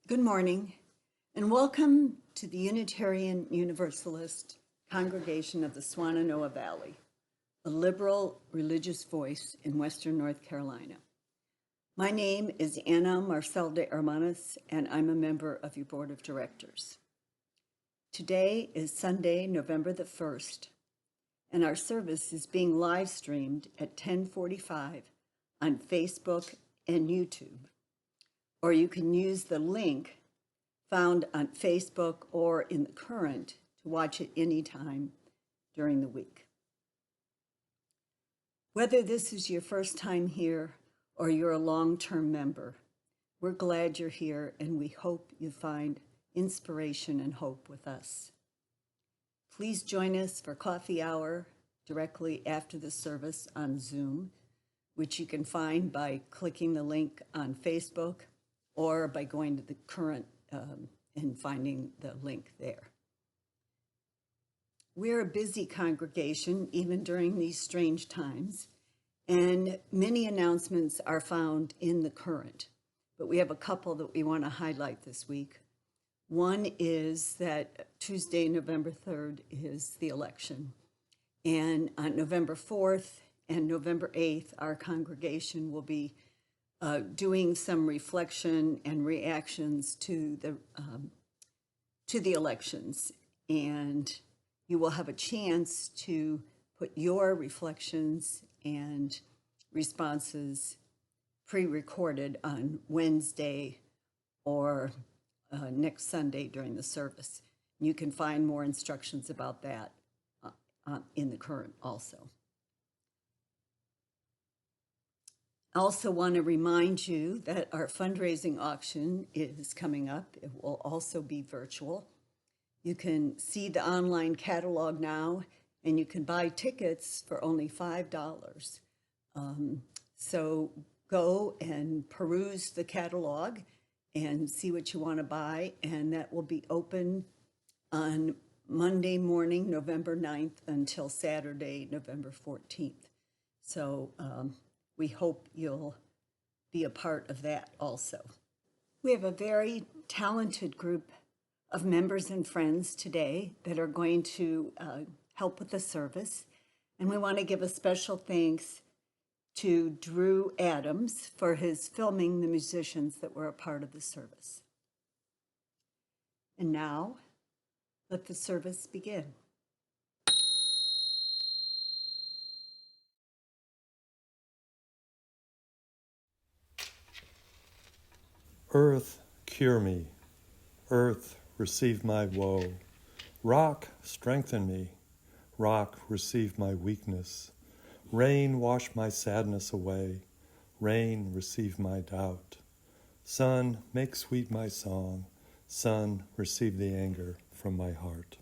Good morning, and welcome to the Unitarian Universalist Congregation of the Shenandoah Valley, a liberal religious voice in Western North Carolina. My name is Ana Marcel de Hermanas, and I'm a member of your board of directors. Today is Sunday, November the 1st, and our service is being live streamed at 10:45 on Facebook and YouTube. Or you can use the link found on Facebook or in the Current to watch it anytime during the week. Whether this is your first time here or you're a long-term member, we're glad you're here and we hope you find inspiration and hope with us. Please join us for coffee hour directly after the service on Zoom, which you can find by clicking the link on Facebook or by going to the Current and finding the link there. We're a busy congregation, even during these strange times, and many announcements are found in the Current, but we have a couple that we want to highlight this week. One is that Tuesday, November 3rd is the election, and on November 4th and November 8th, our congregation will be doing some reflection and reactions to the elections, and you will have a chance to put your reflections and responses pre-recorded on Wednesday or next Sunday during the service. You can find more instructions about that in the Current also. I also want to remind you that our fundraising auction is coming up. It will also be virtual. You can see the online catalog now, and you can buy tickets for only $5. So go and peruse the catalog and see what you want to buy, and that will be open on Monday morning, November 9th, until Saturday, November 14th. So we hope you'll be a part of that also. We have a very talented group of members and friends today that are going to help with the service. And we want to give a special thanks to Drew Adams for his filming the musicians that were a part of the service. And now, let the service begin. Earth, cure me. Earth, receive my woe. Rock, strengthen me. Rock, receive my weakness. Rain, wash my sadness away. Rain, receive my doubt. Sun, make sweet my song. Sun, receive the anger from my heart.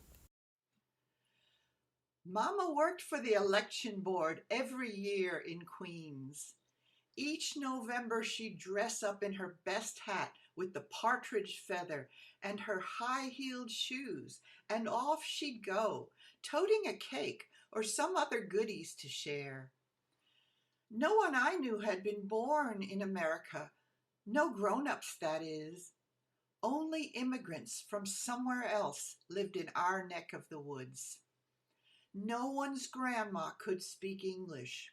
Mama worked for the election board every year in Queens. Each November she'd dress up in her best hat with the partridge feather and her high-heeled shoes, and off she'd go, toting a cake or some other goodies to share. No one I knew had been born in America, no grown-ups, that is. Only immigrants from somewhere else lived in our neck of the woods. No one's grandma could speak English.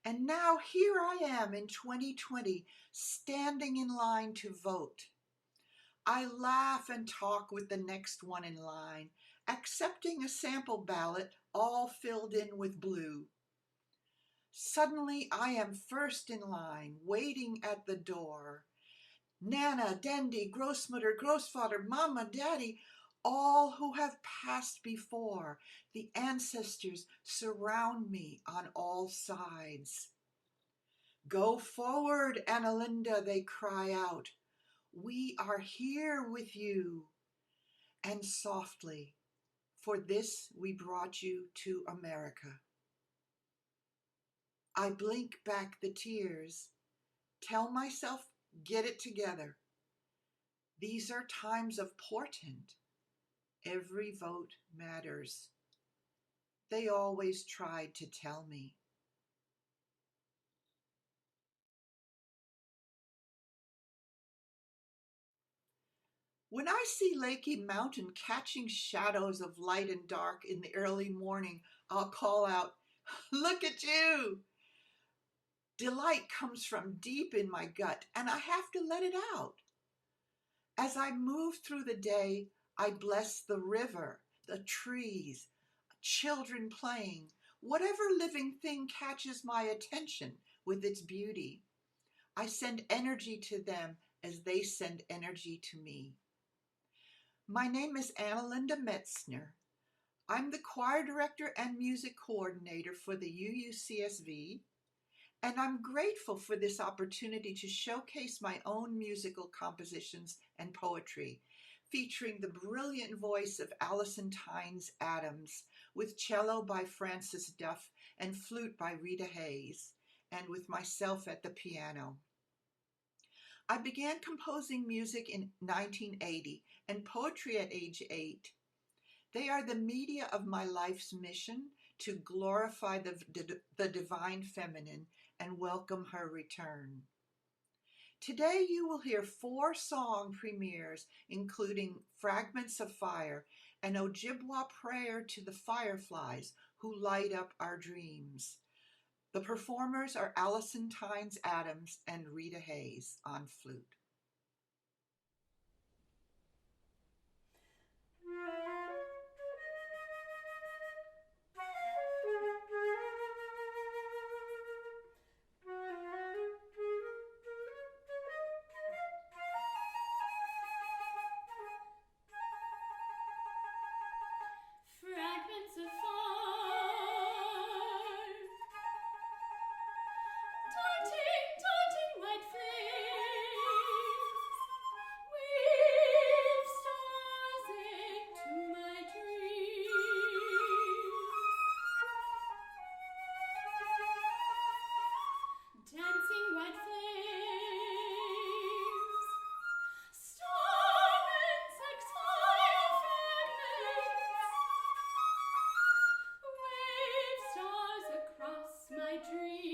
And now here I am in 2020, standing in line to vote. I laugh and talk with the next one in line, accepting a sample ballot all filled in with blue. Suddenly I am first in line, waiting at the door. Nana, Dandy, Grossmutter, Grossvater, Mama, Daddy, all who have passed before, the ancestors surround me on all sides. Go forward, Annelinde, they cry out. We are here with you. And softly, for this we brought you to America. I blink back the tears, tell myself, get it together. These are times of portent. Every vote matters. They always tried to tell me. When I see Lakey Mountain catching shadows of light and dark in the early morning, I'll call out, "Look at you!" Delight comes from deep in my gut, and I have to let it out. As I move through the day, I bless the river, the trees, children playing, whatever living thing catches my attention with its beauty. I send energy to them as they send energy to me. My name is Annelinde Metzner. I'm the choir director and music coordinator for the UUCSV, and I'm grateful for this opportunity to showcase my own musical compositions and poetry, featuring the brilliant voice of Alison Tynes Adams, with cello by Frances Duff and flute by Rita Hayes, and with myself at the piano. I began composing music in 1980 and poetry at age 8. They are the media of my life's mission to glorify the divine feminine and welcome her return. Today you will hear 4 song premieres, including Fragments of Fire, an Ojibwa prayer to the fireflies who light up our dreams. The performers are Alison Tynes Adams and Rita Hayes on flute. Fragments of fire, darting white flames, weave stars into my dreams. Dancing white flames, starments, exile fragments, wave stars across my dreams.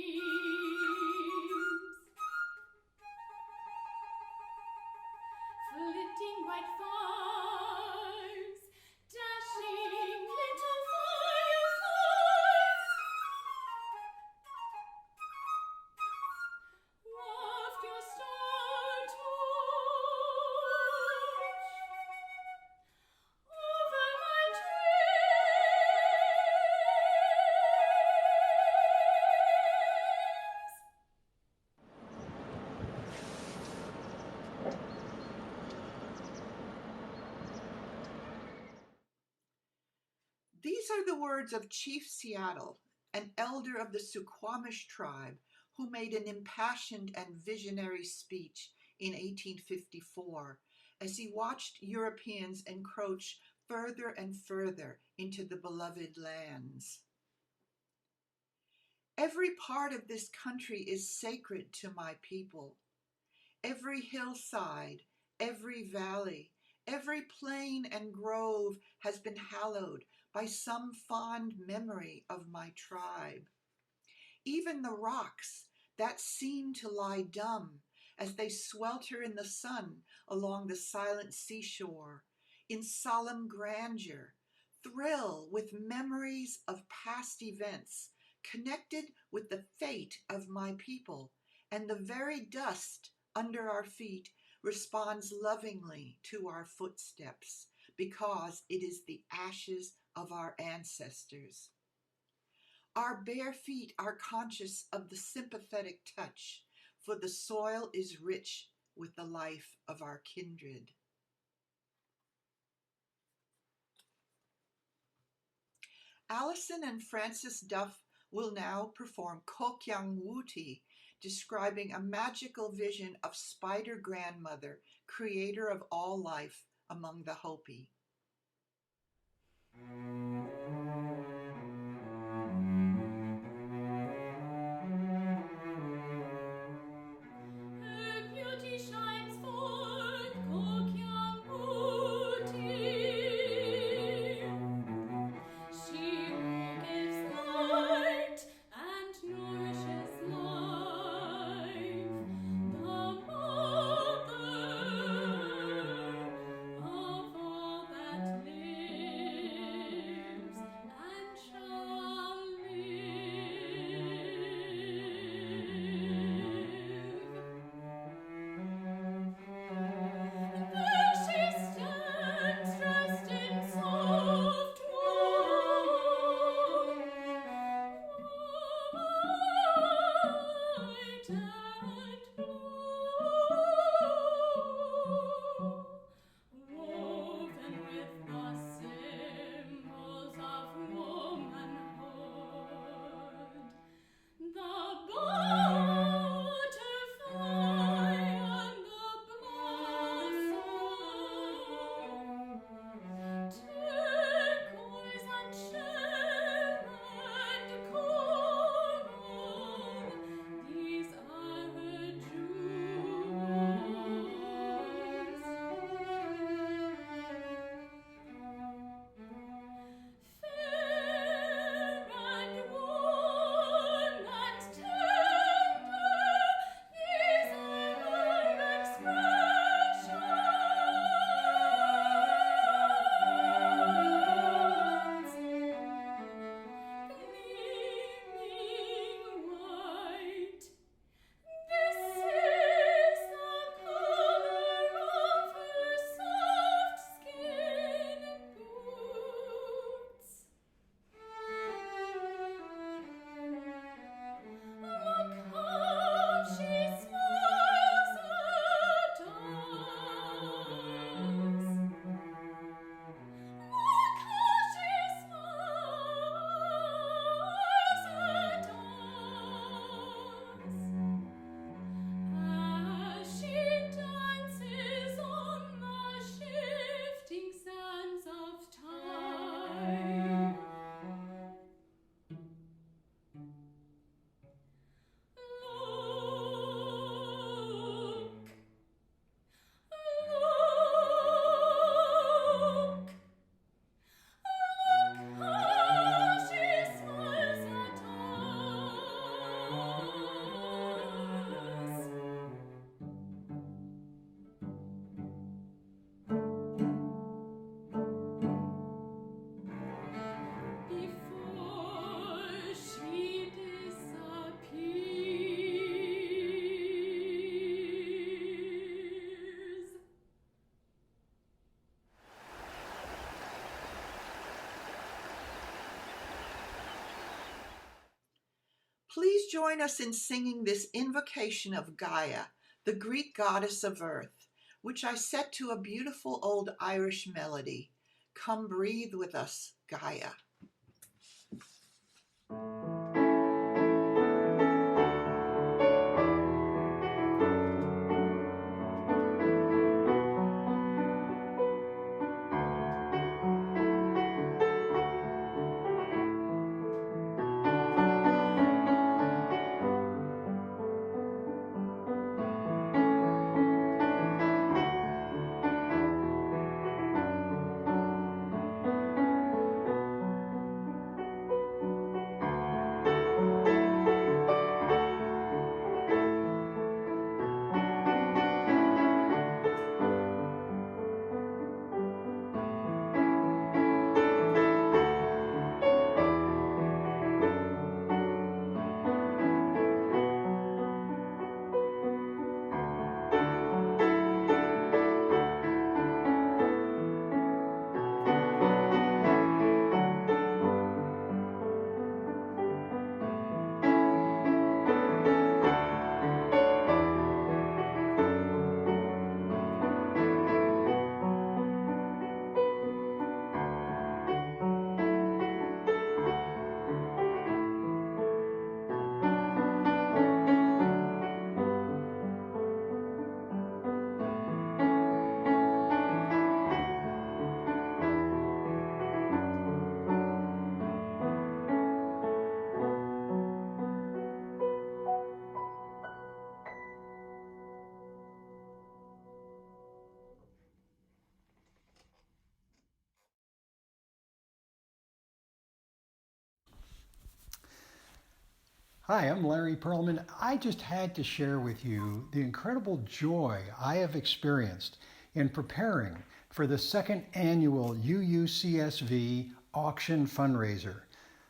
Flitting white fires, dashing little fireflies, waft your star torch over my These are the words of Chief Seattle, an elder of the Suquamish tribe, who made an impassioned and visionary speech in 1854 as he watched Europeans encroach further and further into the beloved lands. Every part of this country is sacred to my people. Every hillside, every valley, every plain and grove has been hallowed by some fond memory of my tribe. Even the rocks that seem to lie dumb as they swelter in the sun along the silent seashore, in solemn grandeur, thrill with memories of past events connected with the fate of my people, and the very dust under our feet responds lovingly to our footsteps, because it is the ashes of our ancestors. Our bare feet are conscious of the sympathetic touch, for the soil is rich with the life of our kindred. Alison and Frances Duff will now perform Kokyang Wuti, describing a magical vision of Spider Grandmother, creator of all life among the Hopi. Her beauty shines forth, Kokyang Wuti. She gives light and nourishes life, the mother Please join us in singing this invocation of Gaia, the Greek goddess of earth, which I set to a beautiful old Irish melody. Come breathe with us, Gaia. Hi, I'm Larry Perlman. I just had to share with you the incredible joy I have experienced in preparing for the second annual UUCSV auction fundraiser.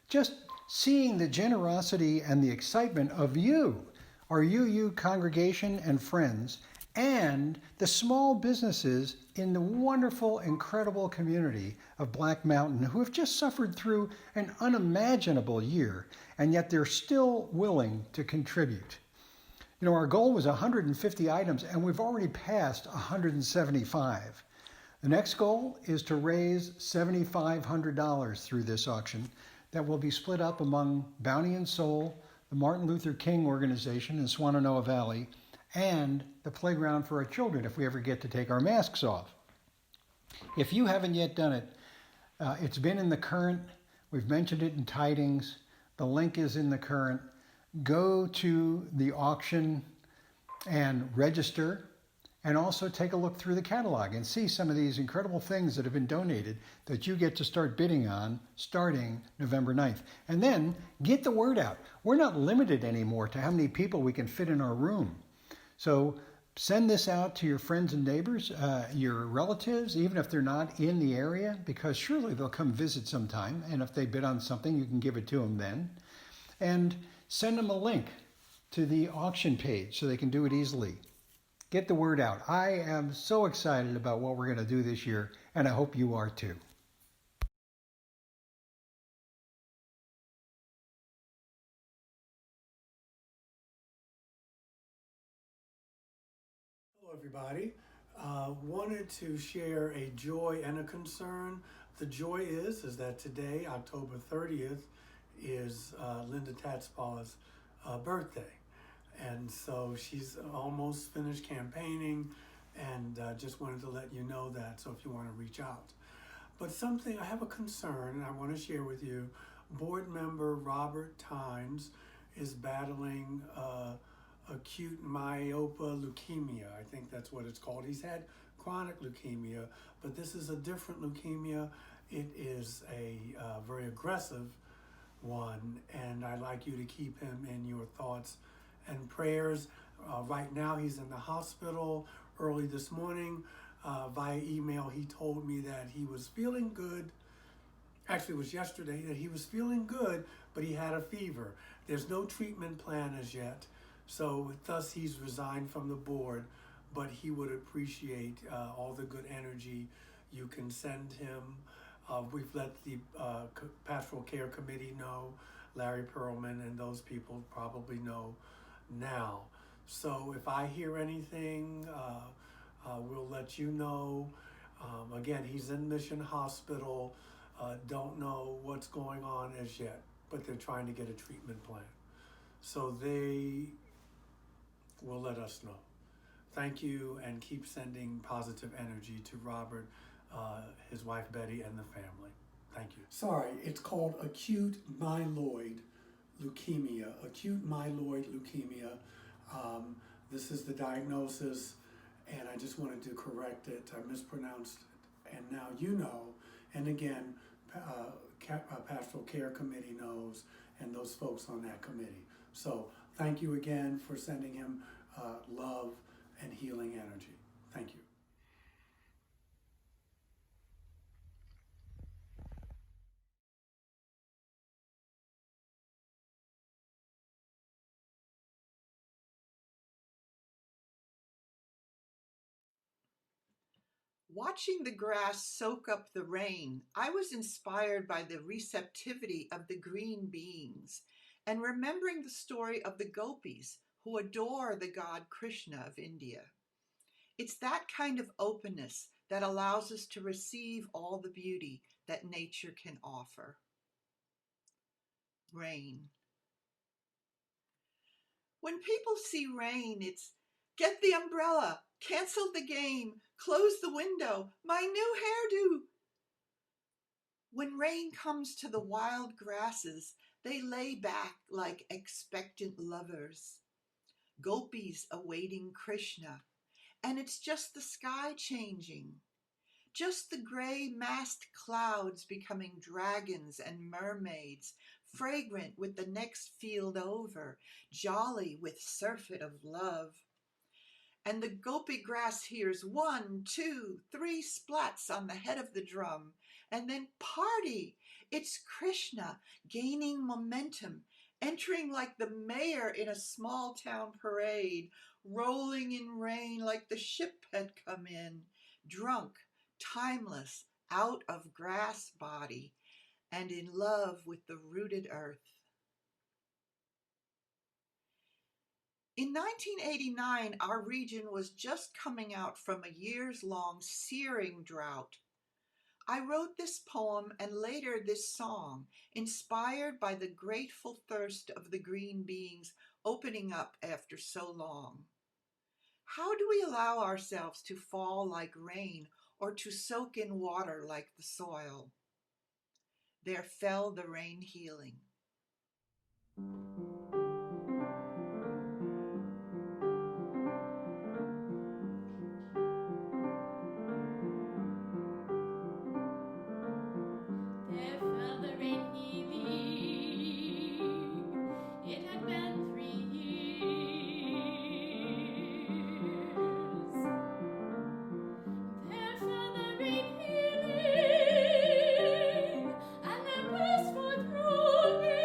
Just seeing the generosity and the excitement of you, our UU congregation and friends, and the small businesses in the wonderful, incredible community of Black Mountain who have just suffered through an unimaginable year, and yet they're still willing to contribute. You know, our goal was 150 items, and we've already passed 175. The next goal is to raise $7,500 through this auction that will be split up among Bounty and Soul, the Martin Luther King organization in Swannanoa Valley, and the Playground for Our Children if we ever get to take our masks off. If you haven't yet done it, it's been in the current. We've mentioned it in Tidings. The link is in the current. Go to the auction and register, and also take a look through the catalog and see some of these incredible things that have been donated that you get to start bidding on starting November 9th. And then get the word out. We're not limited anymore to how many people we can fit in our room. So send this out to your friends and neighbors, your relatives, even if they're not in the area, because surely they'll come visit sometime. And if they bid on something, you can give it to them then. And send them a link to the auction page so they can do it easily. Get the word out. I am so excited about what we're going to do this year, and I hope you are too. Hello, everybody. Wanted to share a joy and a concern. The joy is that today, October 30th, is Linda Tatspaw's birthday. And so she's almost finished campaigning, and just wanted to let you know that, so if you want to reach out. But something, I have a concern, and I want to share with you. Board member Robert Tynes is battling acute myeloid leukemia. I think that's what it's called. He's had chronic leukemia, but this is a different leukemia. It is a very aggressive one, and I'd like you to keep him in your thoughts and prayers. Right now he's in the hospital. Early this morning via email he told me that he was feeling good. Actually, it was yesterday that he was feeling good, but he had a fever. There's no treatment plan as yet, so thus he's resigned from the board, but he would appreciate all the good energy you can send him. We've let the Pastoral Care Committee know Larry Perlman and those people probably know now. So if I hear anything, we'll let you know. Again, he's in Mission Hospital. Don't know what's going on as yet, but they're trying to get a treatment plan. So they will let us know. Thank you, and keep sending positive energy to Robert, his wife Bette, and the family. Thank you. Sorry, it's called acute myeloid leukemia. Acute myeloid leukemia. This is the diagnosis, and I just wanted to correct it. I mispronounced it, and now you know. And again, Pastoral Care Committee knows, and those folks on that committee. So thank you again for sending him love and healing energy. Thank you. Watching the grass soak up the rain, I was inspired by the receptivity of the green beings and remembering the story of the gopis who adore the god Krishna of India. It's that kind of openness that allows us to receive all the beauty that nature can offer. Rain. When people see rain, it's get the umbrella, cancel the game, close the window, my new hairdo. When rain comes to the wild grasses, they lay back like expectant lovers, gopis awaiting Krishna, and it's just the sky changing, just the gray massed clouds becoming dragons and mermaids, fragrant with the next field over, jolly with surfeit of love. And the gopi grass hears 1, 2, 3 splats on the head of the drum, and then party! It's Krishna gaining momentum, entering like the mayor in a small town parade, rolling in rain like the ship had come in, drunk, timeless, out of grass body, and in love with the rooted earth. In 1989, our region was just coming out from a years-long searing drought. I wrote this poem and later this song, inspired by the grateful thirst of the green beings opening up after so long. How do we allow ourselves to fall like rain or to soak in water like the soil? There fell the rain healing. There fell the rain healing. It had been 3 years. There fell the rain healing, and there burst forth through me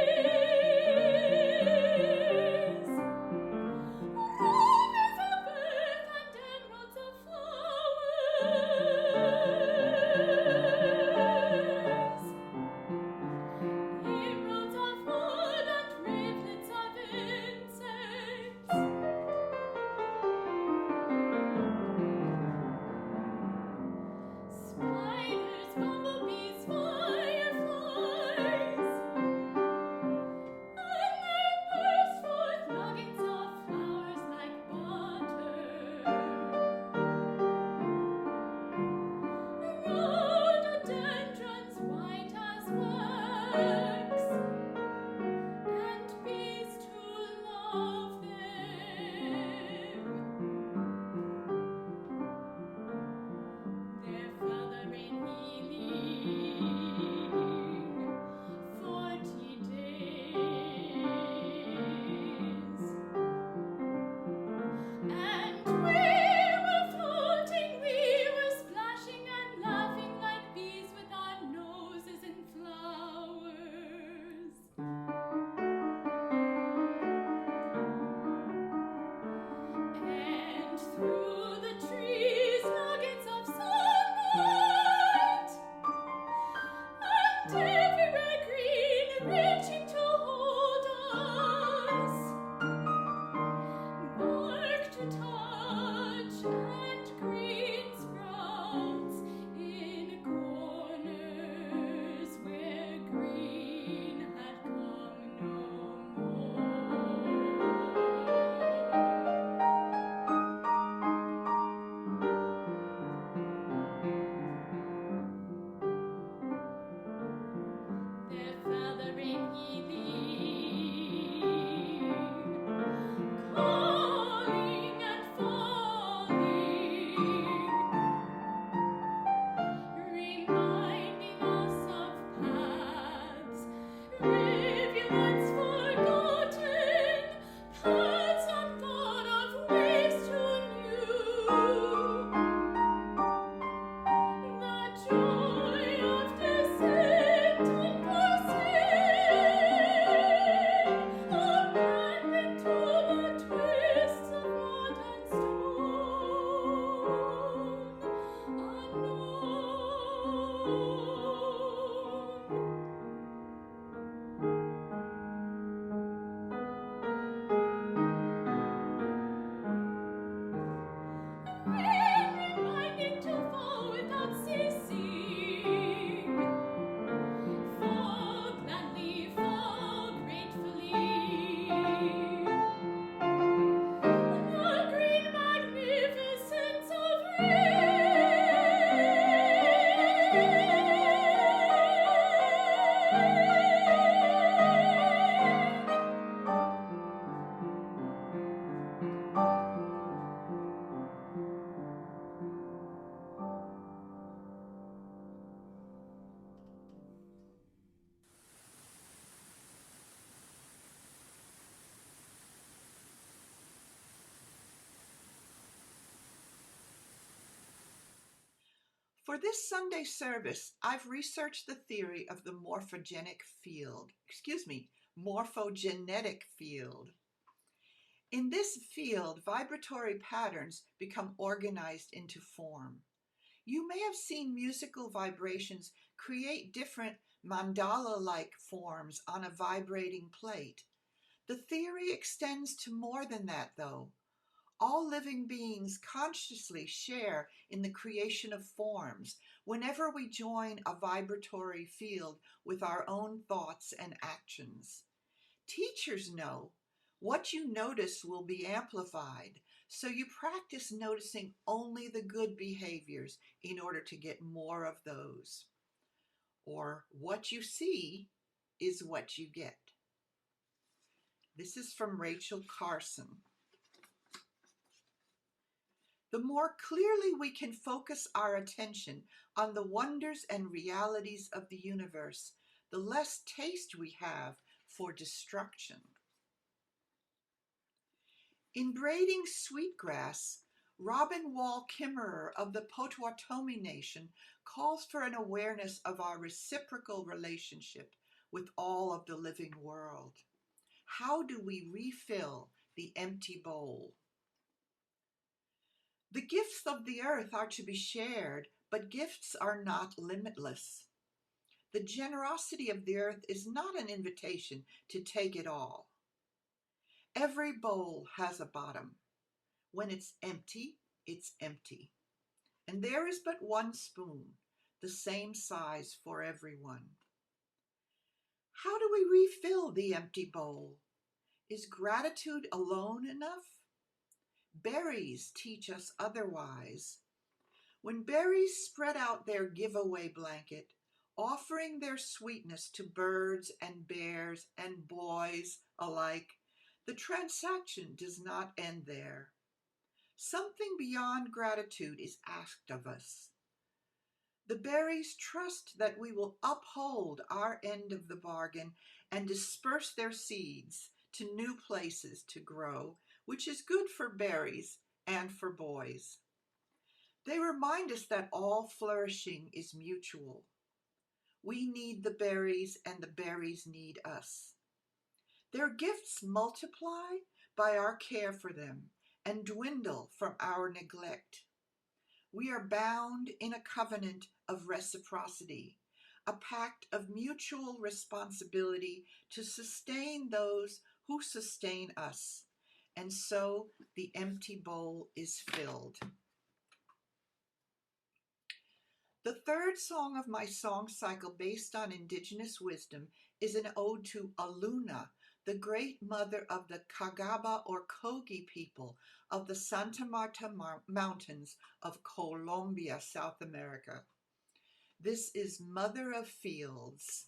For this Sunday service, I've researched the theory of the morphogenetic field. In this field, vibratory patterns become organized into form. You may have seen musical vibrations create different mandala-like forms on a vibrating plate. The theory extends to more than that, though. All living beings consciously share in the creation of forms whenever we join a vibratory field with our own thoughts and actions. Teachers know what you notice will be amplified, so you practice noticing only the good behaviors in order to get more of those. Or what you see is what you get. This is from Rachel Carson. The more clearly we can focus our attention on the wonders and realities of the universe, the less taste we have for destruction. In braiding sweetgrass, Robin Wall Kimmerer of the Potawatomi Nation calls for an awareness of our reciprocal relationship with all of the living world. How do we refill the empty bowl? The gifts of the earth are to be shared, but gifts are not limitless. The generosity of the earth is not an invitation to take it all. Every bowl has a bottom. When it's empty, it's empty. And there is but one spoon, the same size for everyone. How do we refill the empty bowl? Is gratitude alone enough? Berries teach us otherwise. When berries spread out their giveaway blanket, offering their sweetness to birds and bears and boys alike, the transaction does not end there. Something beyond gratitude is asked of us. The berries trust that we will uphold our end of the bargain and disperse their seeds to new places to grow, which is good for berries and for boys. They remind us that all flourishing is mutual. We need the berries and the berries need us. Their gifts multiply by our care for them and dwindle from our neglect. We are bound in a covenant of reciprocity, a pact of mutual responsibility to sustain those who sustain us, and so the empty bowl is filled. The third song of my song cycle based on indigenous wisdom is an ode to Aluna, the great mother of the Cagaba or Kogi people of the Santa Marta Mountains of Colombia, South America. This is Mother of Fields.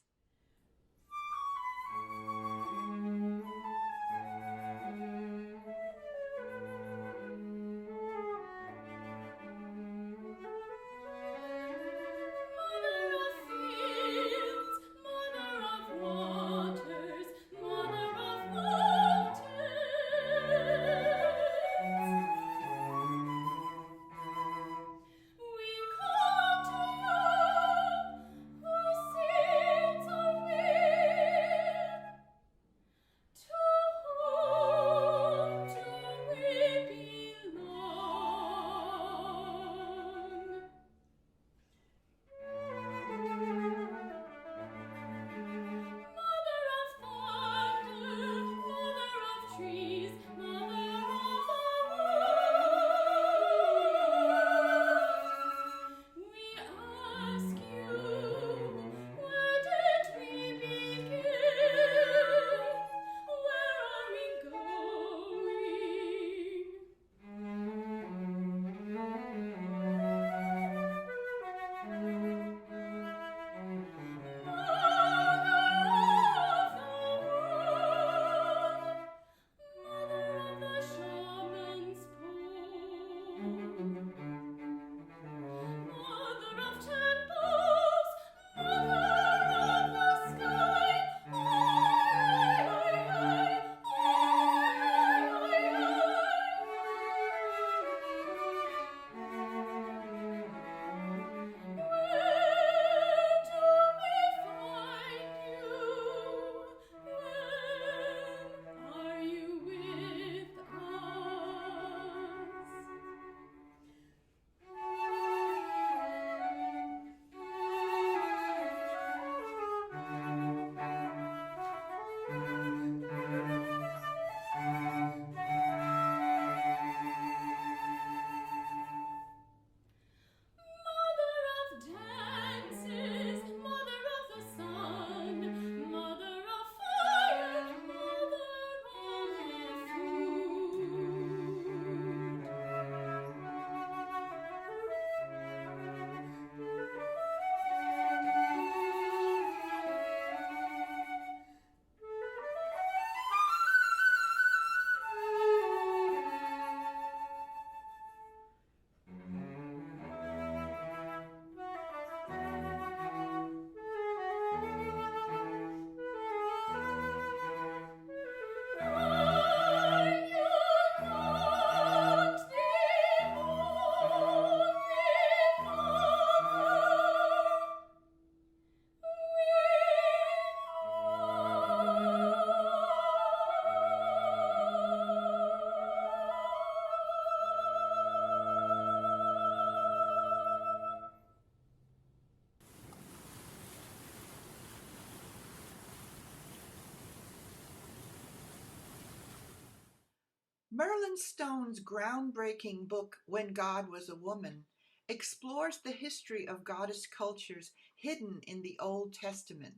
Merlin Stone's groundbreaking book, When God Was a Woman, explores the history of goddess cultures hidden in the Old Testament.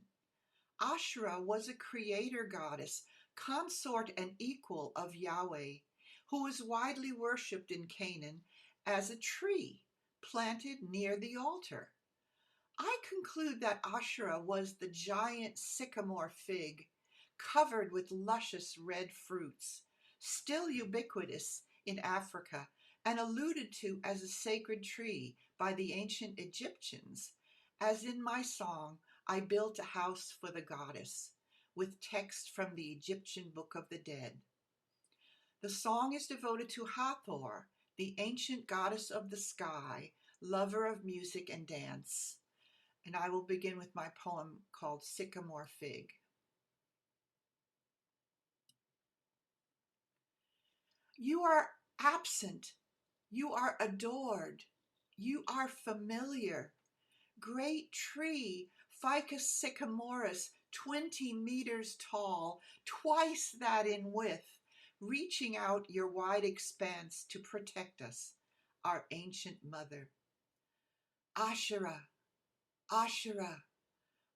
Asherah was a creator goddess, consort and equal of Yahweh, who was widely worshipped in Canaan as a tree planted near the altar. I conclude that Asherah was the giant sycamore fig, covered with luscious red fruits, still ubiquitous in Africa and alluded to as a sacred tree by the ancient Egyptians, as in my song, I Built a House for the Goddess, with text from the Egyptian Book of the Dead. The song is devoted to Hathor, the ancient goddess of the sky, lover of music and dance. And I will begin with my poem called Sycamore Fig. You are absent. You are adored. You are familiar. Great tree, Ficus sycamoris, 20 meters tall, twice that in width, reaching out your wide expanse to protect us, our ancient mother. Asherah, Asherah,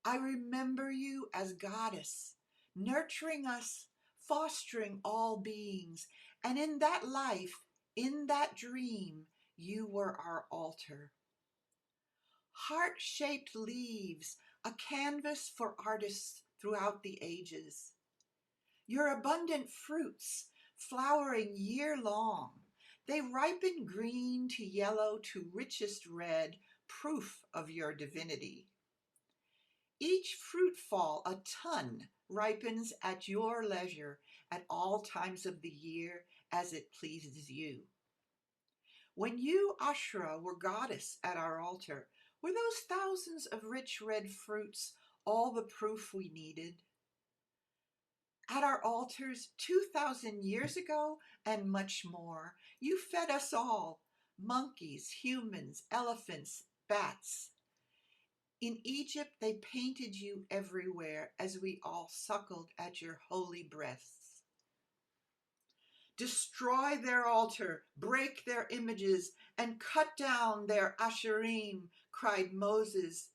I remember you as goddess, nurturing us, fostering all beings, and in that life, in that dream, you were our altar. Heart-shaped leaves, a canvas for artists throughout the ages. Your abundant fruits, flowering year-long, they ripen green to yellow to richest red, proof of your divinity. Each fruit fall, a ton, ripens at your leisure at all times of the year as it pleases you. When you, Asherah, were goddess at our altar, were those thousands of rich red fruits all the proof we needed? At our altars 2,000 years ago and much more, you fed us all, monkeys, humans, elephants, bats. In Egypt, they painted you everywhere as we all suckled at your holy breasts. Destroy their altar, break their images, and cut down their asherim, cried Moses,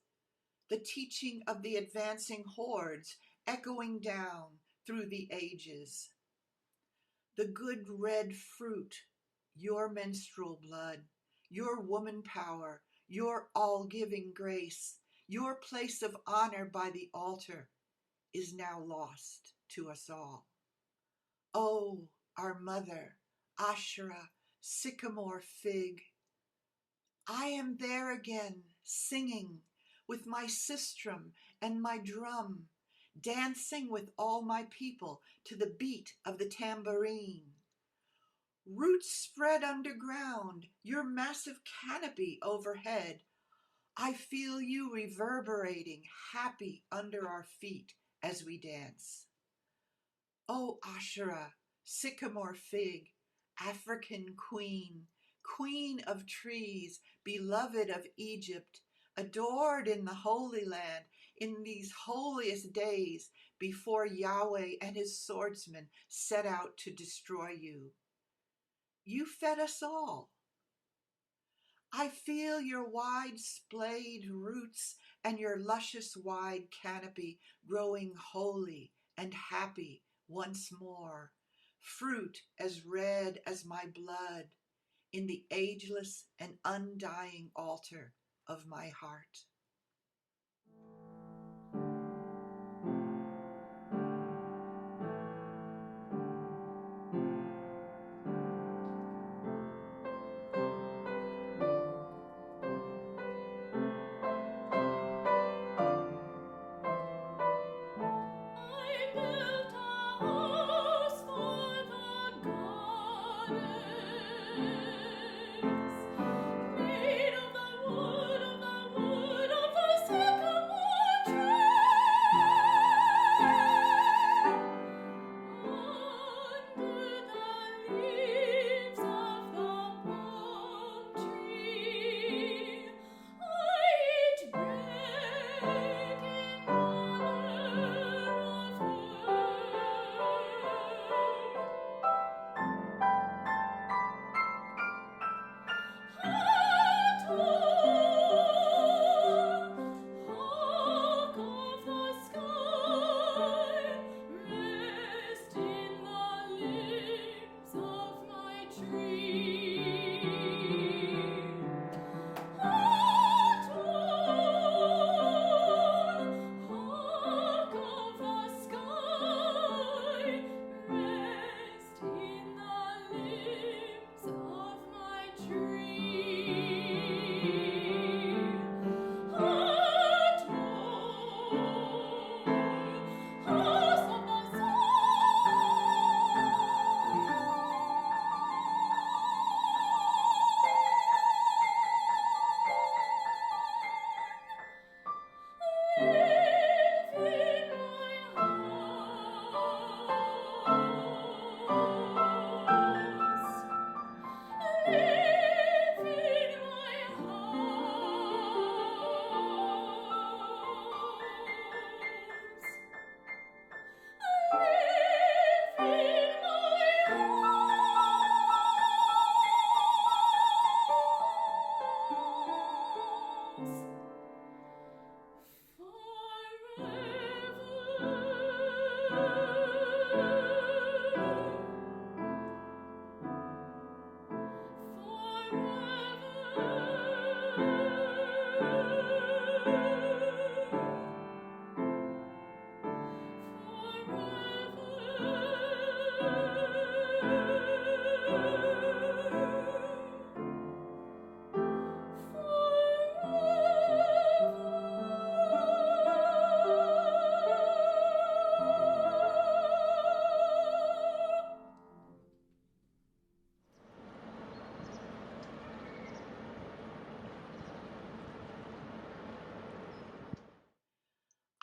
the teaching of the advancing hordes echoing down through the ages. The good red fruit, your menstrual blood, your woman power, your all-giving grace, your place of honor by the altar is now lost to us all. Oh, our mother, Asherah, sycamore fig, I am there again, singing with my sistrum and my drum, dancing with all my people to the beat of the tambourine. Roots spread underground, your massive canopy overhead. I feel you reverberating, happy under our feet as we dance. Oh, Asherah, sycamore fig, African queen, queen of trees, beloved of Egypt, adored in the Holy Land in these holiest days before Yahweh and his swordsmen set out to destroy you. You fed us all. I feel your wide splayed roots and your luscious wide canopy growing holy and happy once more, fruit as red as my blood in the ageless and undying altar of my heart. I built a house for the goddess, made of the wood of the sycamore.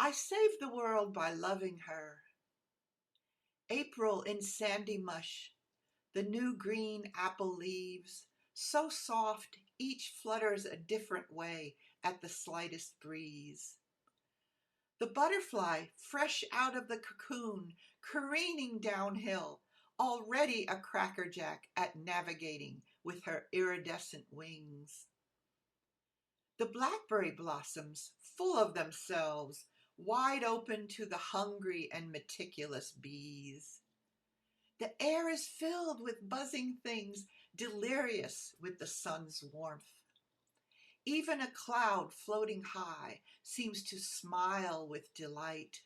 I save the world by loving her. April in sandy mush, the new green apple leaves, so soft each flutters a different way at the slightest breeze. The butterfly, fresh out of the cocoon, careening downhill, already a crackerjack at navigating with her iridescent wings. The blackberry blossoms, full of themselves, wide open to the hungry and meticulous bees. The air is filled with buzzing things, delirious with the sun's warmth. Even a cloud floating high seems to smile with delight.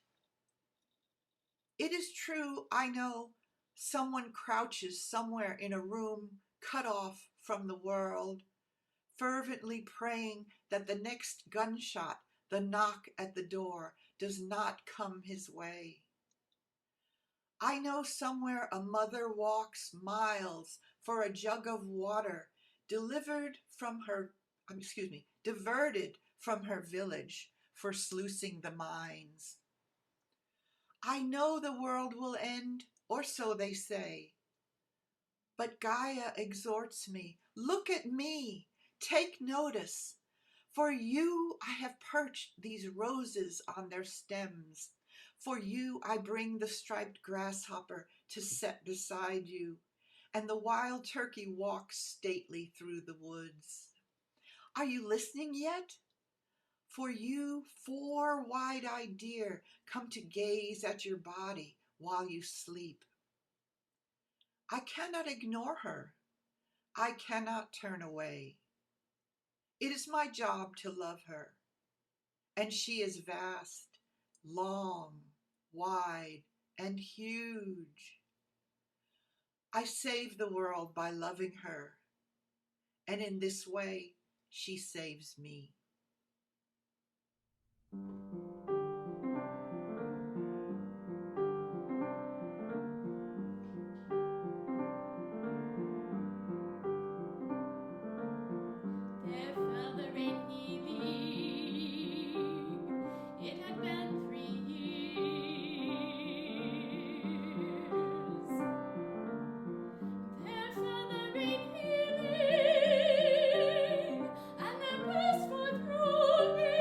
It is true, I know, someone crouches somewhere in a room cut off from the world, fervently praying that the next gunshot, the knock at the door, does not come his way. I know somewhere a mother walks miles for a jug of water, diverted from her village for sluicing the mines. I know the world will end, or so they say. But Gaia exhorts me, look at me, take notice. For you I have perched these roses on their stems. For you I bring the striped grasshopper to set beside you, and the wild turkey walks stately through the woods. Are you listening yet? For you, 4 wide-eyed deer come to gaze at your body while you sleep. I cannot ignore her. I cannot turn away. It is my job to love her. And she is vast, long, wide, and huge. I save the world by loving her. And in this way, she saves me. There fell the rain healing. It had been 3 years. There fell the rain healing, and there burst forth through me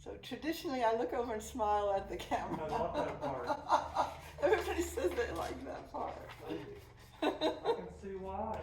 So traditionally, I look over and smile at the camera. I love that part. Everybody says they like that part. I can see why.